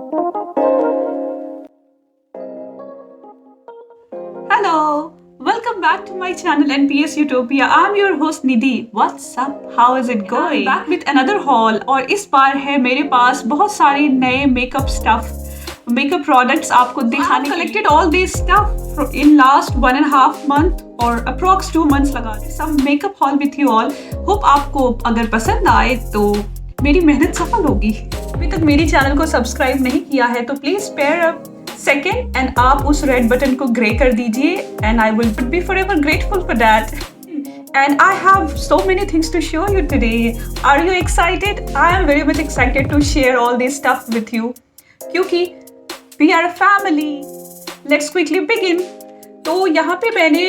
Hello, welcome back to my channel NPS Utopia. I'm your host Nidhi. What's up? How is it going? I'm back with another haul और इस बार है मेरे पास बहुत सारे नए makeup makeup products आपको दिखाने। Collected all this stuff in last 1.5 month or approx 2 months लगा some makeup haul with you all. Hope आपको अगर पसंद आए तो मेरी मेहनत सफल होगी। अभी तक मेरी चैनल को सब्सक्राइब नहीं किया है तो please spare a second and आप उस रेड बटन को ग्रे कर दीजिए and I will be forever grateful for that. And I have so many things to show you today. Are you excited? I am very much excited to share all this stuff with you. क्योंकि we are a family. Let's quickly begin. तो यहाँ पे मैंने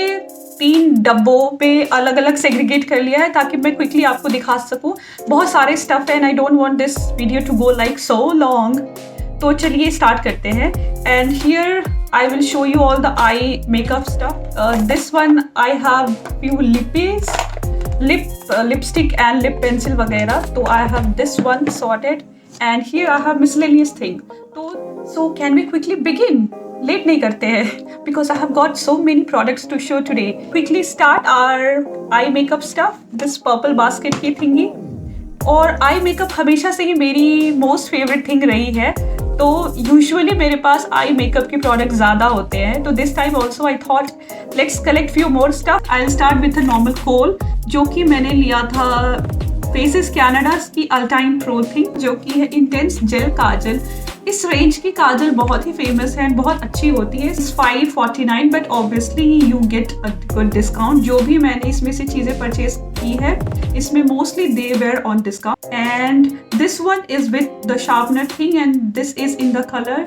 3 डब्बों पे अलग अलग segregate कर लिया है ताकि मैं क्विकली आपको दिखा सकूँ। बहुत सारे स्टफ है and I don't want this video to go like so long. तो चलिए स्टार्ट करते हैं and here I will show you all the eye makeup stuff. This one I have few lipstick and lip pencil वगैरह. तो I have this one sorted and here I have miscellaneous thing. So can we quickly begin? Late नहीं करते हैं because I have got so many products to show today. Quickly start our eye makeup stuff. This purple basket की thingy. और eye makeup हमेशा से ही मेरी most favourite thing रही है तो यूजुअली मेरे पास आई मेकअप के प्रोडक्ट ज़्यादा होते हैं तो this time also I thought let's collect few more stuff. I will start with a normal kohl जो कि मैंने लिया था फेसेस कैनेडास की अल्टाइन प्रो थिंग जो कि है इंटेंस जेल काजल। इस रेंज की काजल बहुत ही फेमस है एंड बहुत अच्छी होती है। 549 but obviously you get a good discount. जो भी मैंने इसमें से चीज़ें परचेज की है इसमें mostly they were on discount and this one is with the sharpener thing and this is in the colour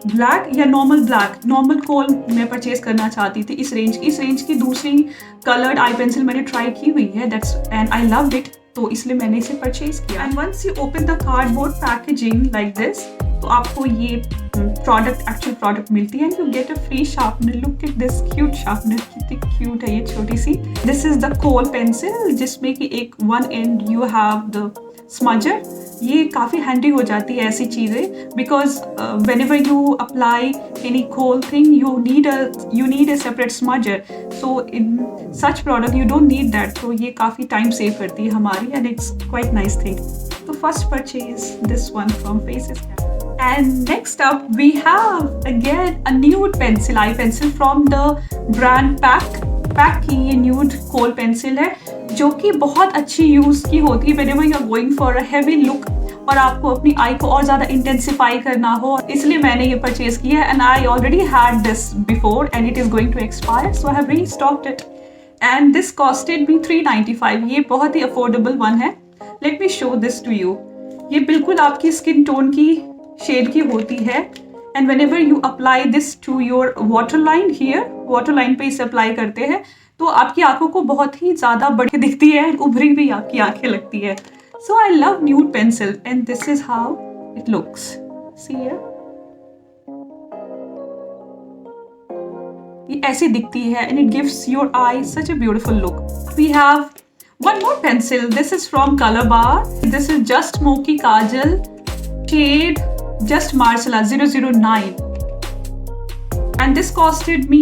black या नॉर्मल ब्लैक। नॉर्मल कोल मैं परचेज करना चाहती थी इस रेंज की दूसरी कलर्ड आई पेंसिल मैंने ट्राई की हुई है that's and I loved it तो इसलिए मैंने इसे परचेज किया। And once you open the cardboard packaging like this तो आपको ये एक्चुअल प्रोडक्ट मिलती है and you get a free sharpener. Look at this cute sharpener, कितनी क्यूट है ये छोटी सी। This is the kohl pencil जिसमें कि एक one and you have the smudger. ये काफ़ी हैंडी हो जाती है ऐसी चीज़ें because whenever you apply any coal thing you need a separate smudger, so in such product you don't need that, तो ये काफ़ी टाइम सेव करती है हमारी and it's quite nice thing. तो first purchase this one from Faces and next up we have again a nude pencil, eye pencil from the brand pack की ये nude कोल pencil है जो कि बहुत अच्छी यूज़ की होती है whenever you are going for a heavy look और आपको अपनी आई को और ज़्यादा इंटेंसिफाई करना हो, इसलिए मैंने ये परचेज किया है and I already had this before and it is going to expire so I have restocked it and this costed me 395। ये बहुत ही अफोर्डेबल वन है। Let me show this to you. ये बिल्कुल आपकी स्किन टोन की shade की होती है and whenever you apply this to your waterline here, waterline पे इसे अप्लाई करते हैं तो आपकी आंखों को बहुत ही ज़्यादा बड़ी दिखती है एंड उभरी भी आपकी आंखें लगती है। So I love nude pencil and this is how it looks. See here? ये ऐसी दिखती है and it gives your eye such a beautiful look. We have one more pencil. This is from Color Bar. This is Just Smoky Kajal shade Just Marcella 009 and this costed me,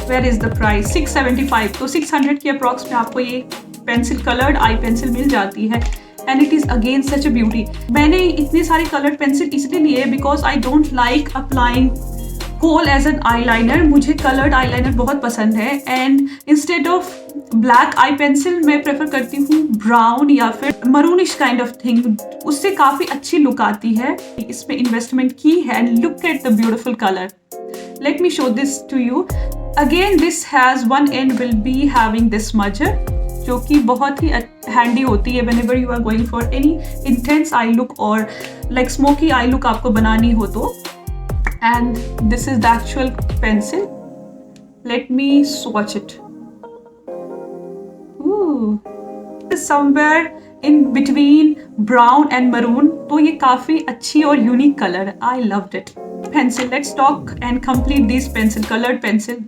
where is the price, 675। तो 600 के approx में आपको ये pencil coloured eye pencil मिल जाती है and it is again such a beauty. मैंने इतने सारे कलर्ड पेंसिल इसलिए लिए because I don't like applying kohl as an eyeliner. मुझे कलर्ड आई लाइनर बहुत पसंद है and instead of black eye pencil मैं प्रेफर करती हूँ ब्राउन या फिर मरूनिश काइंड ऑफ थिंग, उससे काफ़ी अच्छी लुक आती है। इसमें इन्वेस्टमेंट की है and look at the beautiful colour. Let me show this to you again. This has one and will be having this smudger जो कि बहुत ही हैंडी होती है whenever you are going for any intense eye look और like smoky eye look आपको बनानी हो तो। And this is the actual pencil. Let me swatch it. Ooh, is somewhere in between brown and maroon. तो ये काफ़ी अच्छी और unique color है. I loved it. Pencil. Let's talk and complete these pencil, colored pencil.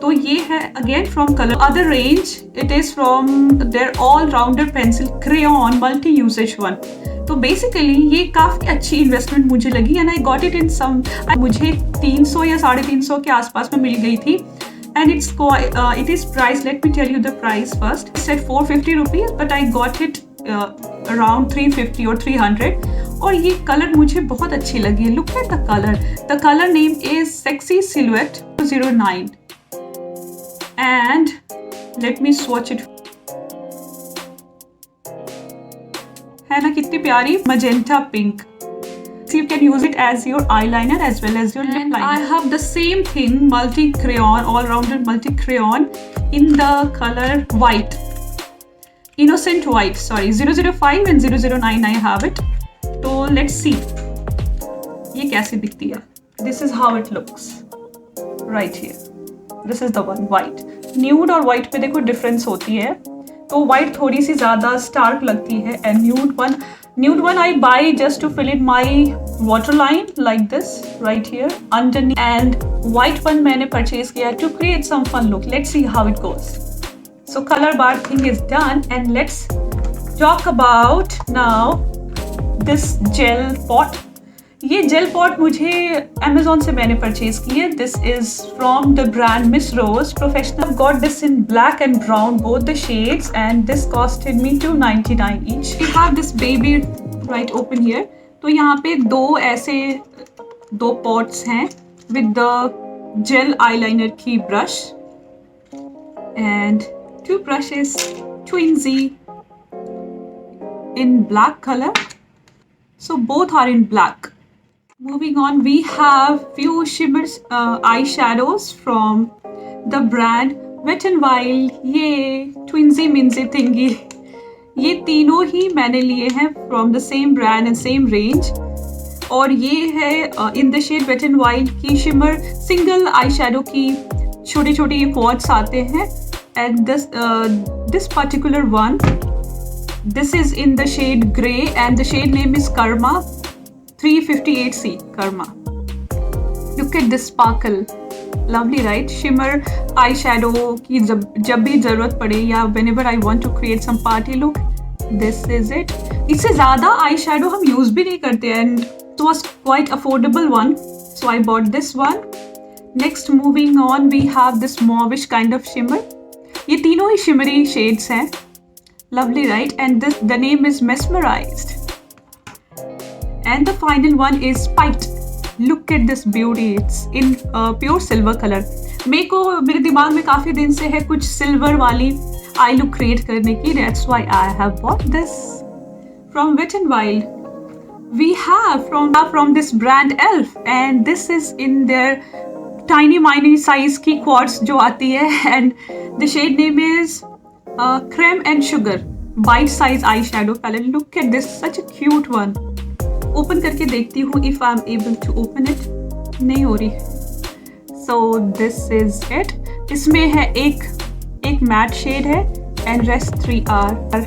तो ये है again from color other range. It is from their all rounder pencil crayon multi usage one. तो बेसिकली ये काफ़ी अच्छी investment मुझे लगी and I got it in some, मुझे 300 या 350 के आसपास में मिल गई थी and it is price, let me tell you the price first, it's at 450 rupees but I got it around 350 और 300 और ये कलर मुझे बहुत अच्छी लगी है. Look at the colour name is sexy silhouette 09 and let me swatch it. है ना कितनी प्यारी magenta pink. So you can use it as your eyeliner as well as your lip liner. I have the same thing, multi crayon, all-rounded multi crayon in the color white, innocent white. Sorry, 005 and 009 I have it. So let's see ये कैसी दिखती है. This is how it looks right here. This is the one white. Nude और white पे देखो difference होती है. तो वाइट थोड़ी सी ज़्यादा स्टार्क लगती है and nude one I buy just to fill in my water line like this right here underneath and white one मैंने परचेज किया to create some fun look. Let's see how it goes. So colour bar thing is done and let's talk about now this gel pot. ये gel pot मुझे Amazon से मैंने purchase की है. This is from the brand Miss Rose professional. Got this in black and brown both the shades and this costed me $2.99 each. We have this baby right open here. तो यहाँ पे दो pots हैं with the gel eyeliner की brush and two brushes twinsie in black color, so both are in black. Moving on, we have few shimmers eyeshadows from the brand Wet n Wild. ये twinsy minsy thingy, ये तीनों ही मैंने लिए हैं from the same brand and same range और ये है in the shade Wet n Wild की shimmer single eyeshadow की छोटे छोटे ये pots आते हैं and this particular one, this is in the shade grey and the shade name is Karma 358C Karma. Look at this sparkle, lovely right? Shimmer eyeshadow की जब भी ज़रूरत पड़े या whenever I want to create some party look, this is it. इससे ज़्यादा eyeshadow हम use भी नहीं करते and it was quite affordable one, so I bought this one. Next moving on, we have this mauvish kind of shimmer. ये तीनों ही shimmery shades हैं. Lovely right? And the name is Mesmerized. And the final one is Spiked. Look at this beauty. It's in pure silver color. मेरे दिमाग में काफ़ी दिन से है कुछ सिल्वर वाली आई लुक क्रिएट करने की. That's why I have bought this from Wet n Wild. We have from this brand Elf and this is in their tiny mini size की quartz जो आती है and the shade name is Creme and Sugar bite size eyeshadow palette. Look at this, such a cute one. Open करके देखती हूँ if I'm able to open it. नहीं हो रही. So this is it. इसमें है एक matte shade है and rest 3 are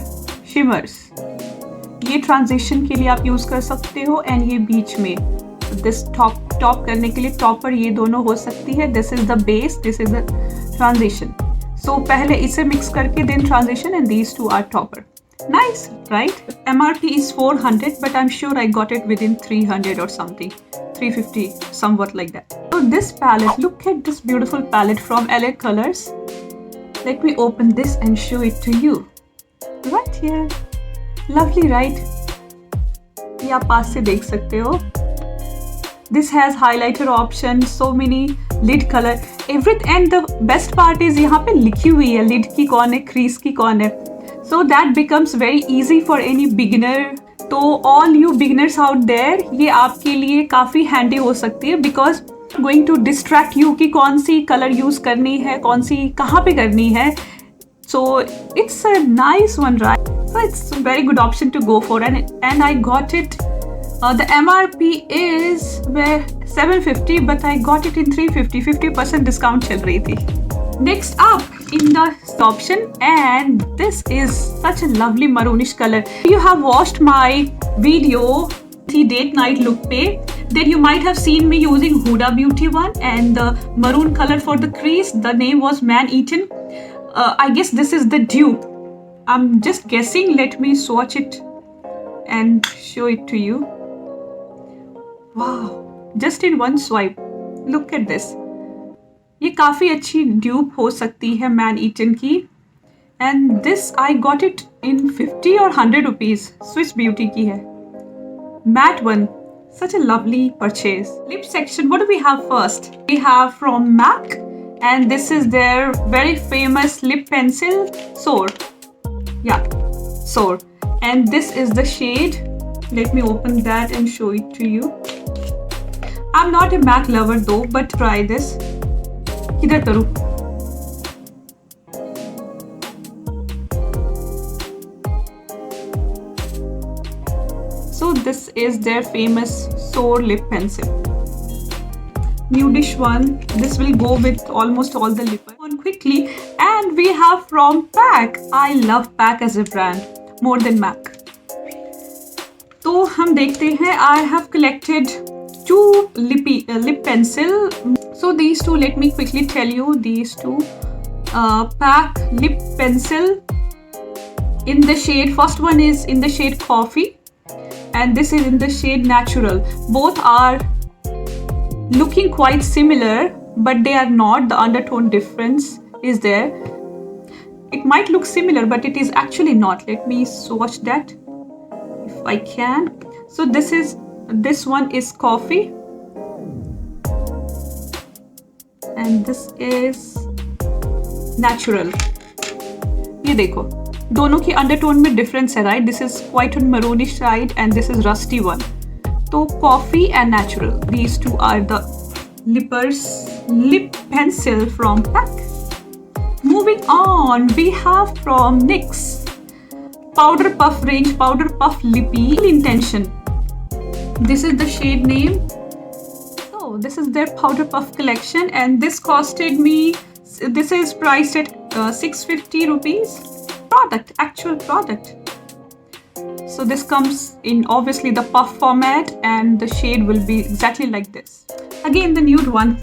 shimmers. ये transition के लिए आप यूज़ कर सकते हो and ये बीच में this top करने के लिए topper ये दोनों हो सकती है. This is the base, this is the transition. So पहले इसे मिक्स करके then transition and these two are topper. Nice, right? MRP is 400 but I'm sure I got it within 300 or something. 350, somewhat like that. So this palette, look at this beautiful palette from LA Colors. Let me open this and show it to you. Right here. Lovely, right? ये आप पास से देख सकते हो. This has highlighter option, so many lid color, everything, and the best part is यहाँ पे लिखी हुई है lid की कौन है, crease की कौन है. So that becomes very easy for any beginner. तो all you beginners out there, ये आपके लिए काफ़ी handy हो सकती है because going to distract you कि कौन सी color use करनी है, कौन सी कहाँ पे करनी है. So it's a nice one, right? So it's a very good option to go for and I got it. The MRP is $750 but I got it in $350. 50% discount चल रही थी. Next up in the option, and this is such a lovely maroonish color. You have watched my video the date night look pe, then you might have seen me using Huda Beauty one and the maroon color for the crease. The name was Man Eaten. I guess this is the dupe. I'm just guessing. Let me swatch it and show it to you. Wow, just in one swipe. Look at this. ये काफ़ी अच्छी dupe हो सकती है man eaten की. And this I got it in 50 or 100 rupees. Swiss Beauty की है. Matte one. Such a lovely purchase. Lip section, what do we have first? We have from MAC, and this is their very famous lip pencil, Soar. Yeah, Soar. And this is the shade. Let me open that and show it to you. I'm not a MAC lover though, but try this. किधर करूँ? So this is their famous Soar lip pencil. Nudish one. This will go with almost all the lip. On quickly, and we have from PAC. I love PAC as a brand more than MAC. तो हम देखते हैं. I have collected two lip pencil. So these two, let me quickly tell you these two. PAC lip pencil in the shade. First one is in the shade Coffee, and this is in the shade Natural. Both are looking quite similar, but they are not. The undertone difference is there. It might look similar, but it is actually not. Let me swatch that if I can. So this one is Coffee, and this is Natural. ये देखो, दोनों की undertone में difference है, right? This is quite on maroonish side and this is rusty one. तो coffee and natural, these two are the lip pencil from PAC. Moving on, we have from NYX Powder Puff range, Powder Puff Lippy Intention. This is the shade name. So this is their Powder Puff collection, and this costed me, this is priced at 650 rupees. Actual product. So this comes in obviously the puff format, and the shade will be exactly like this. Again, the nude one.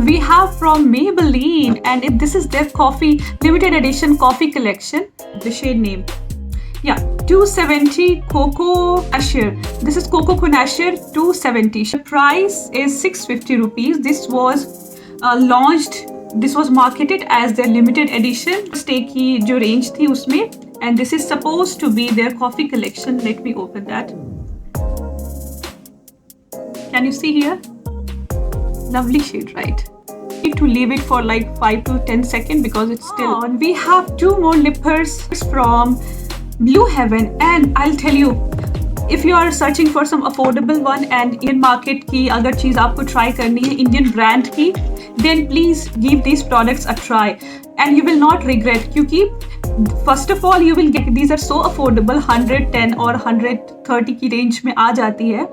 We have from Maybelline, and this is their coffee limited edition coffee collection. The shade name, yeah, 270 Coco Connoisseur. This is Coco Connoisseur 270. The price is 650 rupees. This was launched. This was marketed as their limited edition. Stay की जो range थी उसमें, and this is supposed to be their coffee collection. Let me open that. Can you see here? Lovely shade, right? Need to leave it for like 5 to 10 seconds because it's still on. We have two more lippers from Blue Heaven, and I'll tell you, if you are searching for some affordable one and Indian market की अगर चीज़ आपको try करनी है Indian brand की, then please give these products a try and you will not regret. क्योंकि first of all you will get, these are so affordable, 110 और 130 की range में आ जाती है.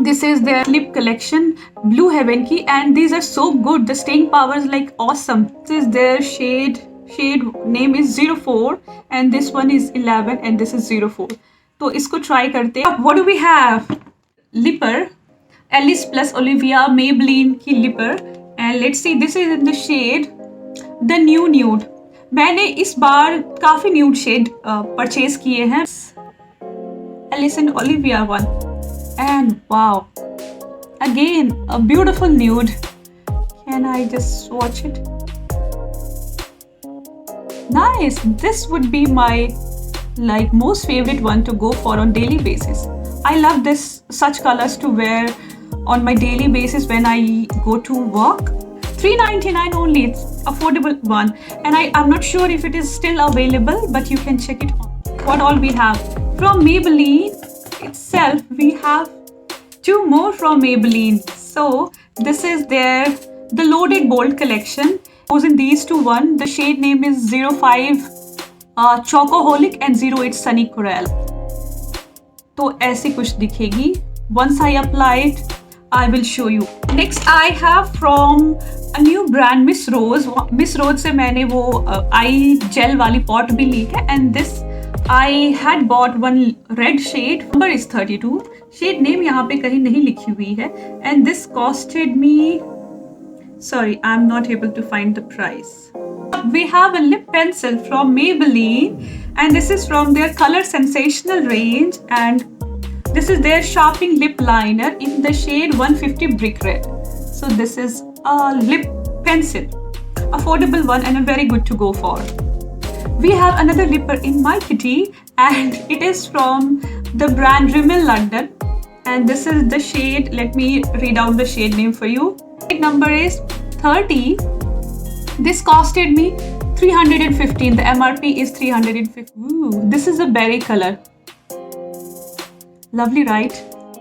This is their lip collection, Blue Heaven की, and these are so good. The staying power is like awesome. This is their shade name is 04, and this one is 11, and this is 04. तो इसको try करते हैं. What do we have? Lipper, Alice plus Olivia Maybelline की lipper, and let's see, this is in the shade the new nude. मैंने इस बार काफ़ी nude shade purchase किए हैं. Alice and Olivia one, and wow, again a beautiful nude. Can I just swatch it? Nice. This would be my like most favorite one to go for on daily basis. I love such colors to wear on my daily basis when I go to work. $3.99 only. It's affordable one, and I'm not sure if it is still available, but you can check it on. What all we have from Maybelline itself, we have two more from Maybelline. So this is the Loaded Bold collection. Goes in these two one. The shade name is 05 Chocoholic and 08 Sunny Coral. तो ऐसी कुछ दिखेगी. Once I apply it, I will show you. Next I have from a new brand, Miss Rose. Miss Rose से मैंने वो eye gel वाली pot भी ली है, and this I had bought one red shade. Number is 32. Shade name यहाँ पे कहीं नहीं लिखी हुई है, and this costed me Sorry, I'm not able to find the price. We have a lip pencil from Maybelline, and this is from their Color Sensational range, and this is their sharpening lip liner in the shade 150 Brick Red. So this is a lip pencil, affordable one and a very good to go for. We have another lipper in my kitty, and it is from the brand Rimmel London, and this is the shade. Let me read out the shade name for you. Shade number is 30. This costed me 315. The MRP is 350. Ooh, this is a berry color. Lovely, right?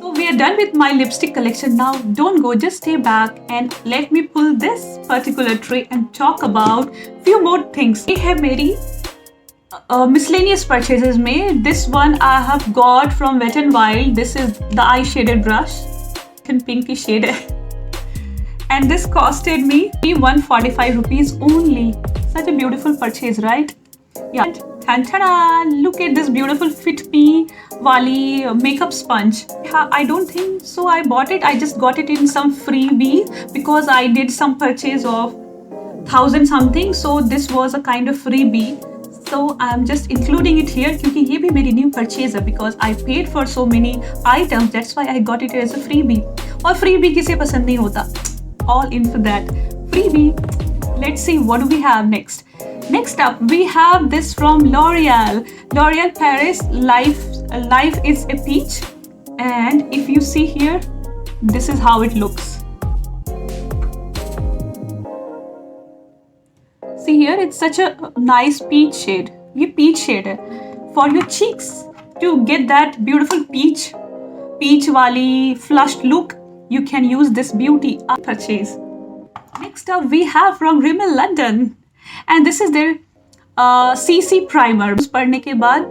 So we are done with my lipstick collection. Now don't go, just stay back and let me pull this particular tray and talk about few more things. ये है मेरी miscellaneous purchases में. This one I have got from Wet n Wild. This is the eye shaded brush in pinky shade. And this costed me 145 rupees only. Such a beautiful purchase, right? Yeah. Ta-da! Look at this beautiful Fit Me wali makeup sponge. I don't think so I bought it. I just got it in some freebie because I did some purchase of 1000 something. So this was a kind of freebie. So I'm just including it here क्योंकि ये भी मेरी new purchase है because I paid for so many items. That's why I got it as a freebie. और freebie किसे पसंद नहीं होता? All in for that freebie. Let's see what do we have next. Next up we have this from L'Oreal Paris Life is a Peach, and if you see here, this is how it looks. See here, it's such a nice peach shade. ये peach shade है. For your cheeks, to get that beautiful peach wali flushed look, you can use this beauty purchase. Next up we have from Rimmel London, and this is their CC primer. पढ़ने के बाद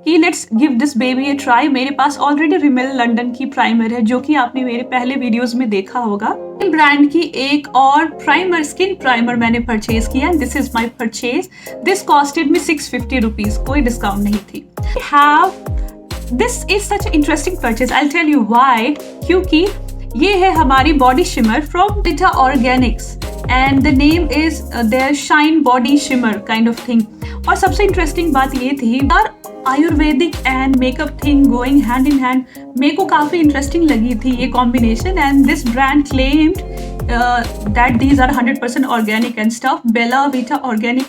कि let's give this baby a try. मेरे पास already Rimmel London की primer है जो कि आपने मेरे पहले वीडियोस में देखा होगा. ब्रांड की एक और प्राइमर, स्किन प्राइमर मैंने परचेज किया. This is my purchase. This costed me 650 rupees. कोई डिस्काउंट नहीं थी. This is such interesting purchase. I tell you why. क्योंकि ये है हमारी body shimmer from Vita Organics, and the name is there shine body shimmer kind of thing. और सबसे interesting बात ये थी, Ayurvedic and makeup thing going hand in hand. मेरे को काफ़ी इंटरेस्टिंग लगी थी ये combination, and this brand claimed that these are 100% organic and stuff. Bella Vita organic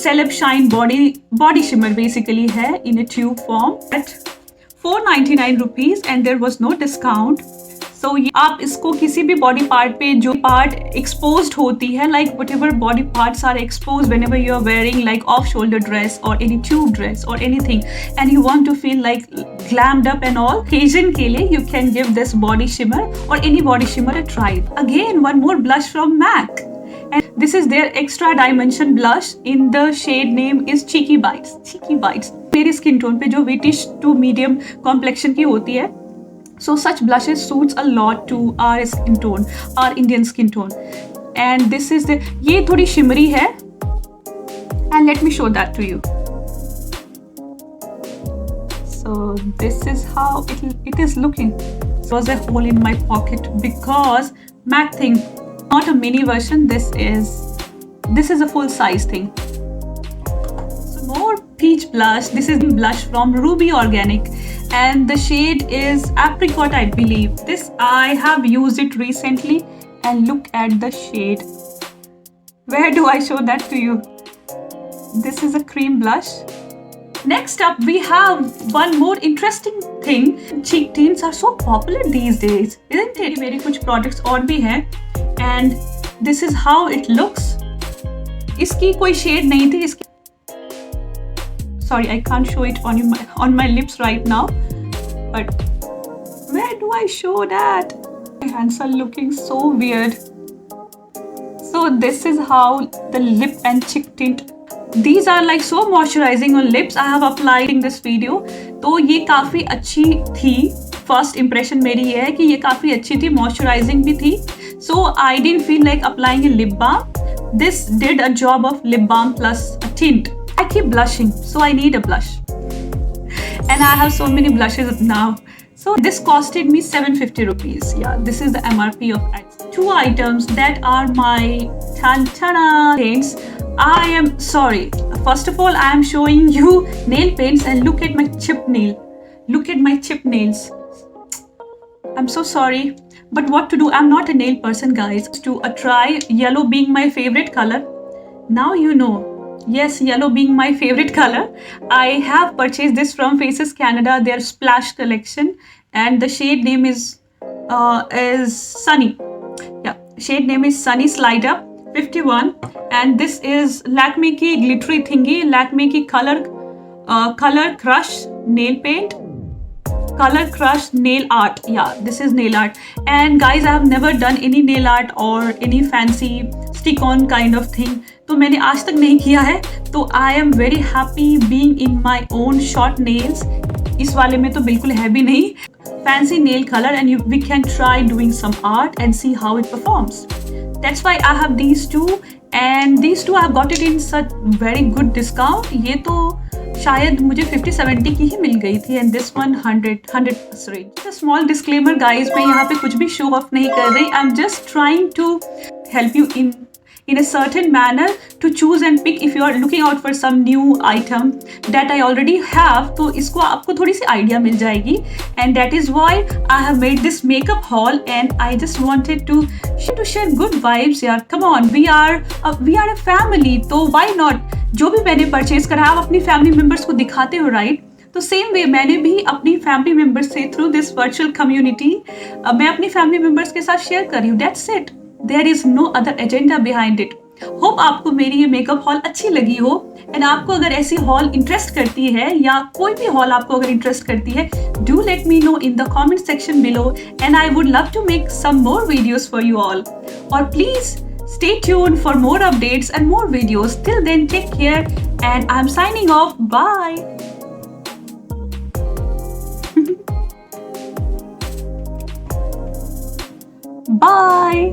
celeb shine body shimmer basically है in a tube form at 499 rupees, and there was no discount. So, आप इसको किसी भी body part पे जो part exposed होती है, like whatever body parts are exposed whenever you are wearing like off shoulder dress or any tube dress or anything, and you want to feel like glammed up and all, occasion के लिए you can give this body shimmer or any body shimmer a try. Again, one more blush from MAC, and this is their extra dimension blush in the shade name is Cheeky Bites. मेरी skin tone पे जो whitish to medium complexion की होती है. So such blushes suits a lot to our skin tone, our Indian skin tone. And this is the, ये थोड़ी shimmery है, and let me show that to you. So this is how it is looking. There was a hole in my pocket because MAC thing, not a mini version. This is a full size thing. So more peach blush. This is blush from Ruby Organic. And the shade is apricot, I believe. This, I have used it recently, and look at the shade. Where do I show that to you? This is a cream blush. Next up, we have one more interesting thing. Cheek tints are so popular these days, isn't it? मेरे कुछ products और भी हैं, and this is how it looks. इसकी कोई shade नहीं थी. इसकी Sorry, I can't show it on my lips right now. But where do I show that? My hands are looking so weird. So this is how the lip and cheek tint. These are like so moisturizing on lips. I have applied in this video. तो ये काफ़ी अच्छी थी. First impression मेरी ये है कि ये काफ़ी अच्छी थी, moisturizing भी थी. So I didn't feel like applying a lip balm. This did a job of lip balm plus a tint. I keep blushing, so I need a blush. And I have so many blushes now. So this costed me 750 rupees. Yeah, this is the MRP of X. Two items that are my tantana paints. I am sorry. First of all, I am showing you nail paints and look at my chip nail. Look at my chip nails. I'm so sorry. But what to do? I'm not a nail person, guys. To try yellow being my favorite color. Now you know. Yes, yellow being my favorite color. I have purchased this from Faces Canada, their splash collection, and the shade name is Sunny. Yeah, shade name is Sunny Slide Up 51, and this is Lakme ki glittery thingy, Lakme ki color crush nail paint. Color Crush nail art. Yeah, this is nail art. And guys, I have never done any nail art or any fancy stick on kind of thing. तो मैंने आज तक नहीं किया है. तो I am very happy being in my own short nails. इस वाले में तो बिल्कुल है भी नहीं. Fancy nail color and we can try doing some art and see how it performs. That's why I have these two, and these two I have got it in such very good discount. ये तो शायद मुझे 50-70 की ही मिल गई थी, and this one 100 range. Small disclaimer guys, मैं यहाँ पे कुछ भी शो ऑफ नहीं कर रही. I am just trying to help you in a certain manner to choose and pick if you are looking out for some new item that I already have. तो इसको आपको थोड़ी सी आइडिया मिल जाएगी, and that is why I have made this makeup haul, and I just wanted to share good vibes यार. Come on, we are a family, तो why not? जो भी मैंने परचेज करा आप अपनी फैमिली मेम्बर्स को दिखाते हो, राइट? तो सेम वे मैंने भी अपनी फैमिली मेम्बर्स से थ्रू दिस वर्चुअल कम्युनिटी मैं अपनी फैमिली मेम्बर्स के साथ शेयर कर रही हूँ. That's it. There is no other agenda behind it. Hope आपको मेरी ये मेकअप हॉल अच्छी लगी हो, एंड आपको अगर ऐसी हॉल इंटरेस्ट करती है या कोई भी हॉल आपको अगर इंटरेस्ट करती है, do let me know in the comment section below, and I would love to make some more videos for you all. और please stay tuned for more updates and more videos. Till then, take care, and I'm signing off. Bye. Bye.